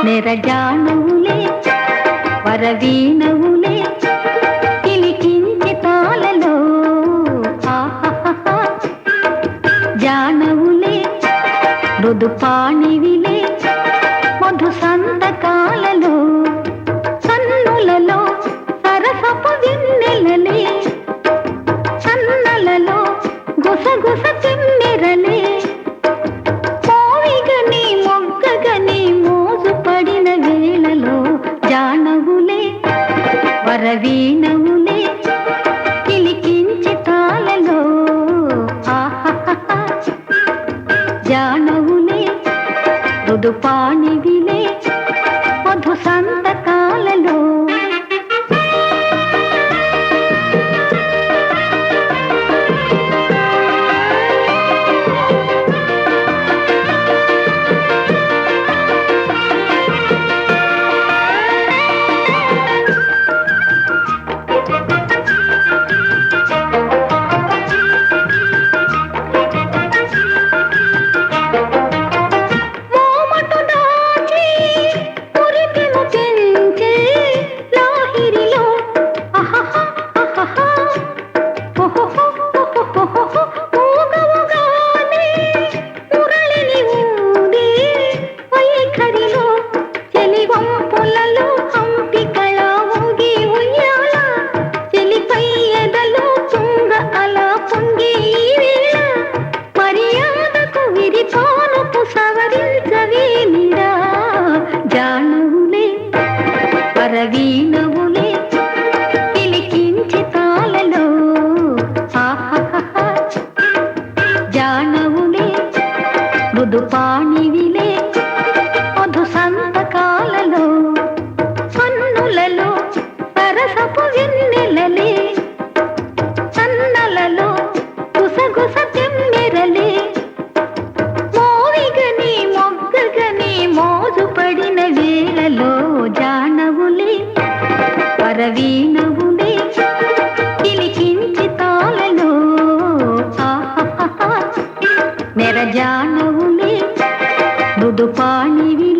నెరజానవులే వరవీణవులే తిలికించి తాళలో జానవులే మృదుపాణివిలే మధు సంతకాలలో సన్నులలో సరసపు వెన్నెలలే సన్నలలో గుసగుస తిమ్మెరలే వరవీణవులే తిలికించి తాళలో జానవులే మృదుపాణివిలే మధు సంతకాలలో వరవీణవులే తిలికించి తాళలో జానవులే మృదుపాణివిలే మధు సంతకాలలో సన్నులలో సరసపు వెన్నెలలే సన్నలలో గుసగుస తెమ్మెరలే మోవిగని మొగ్గగని మోజు పడిన వేళలో జానవులే వరవీణవులే తిలికించి తాళలో నెరజానవులే మృదుపాణివిలే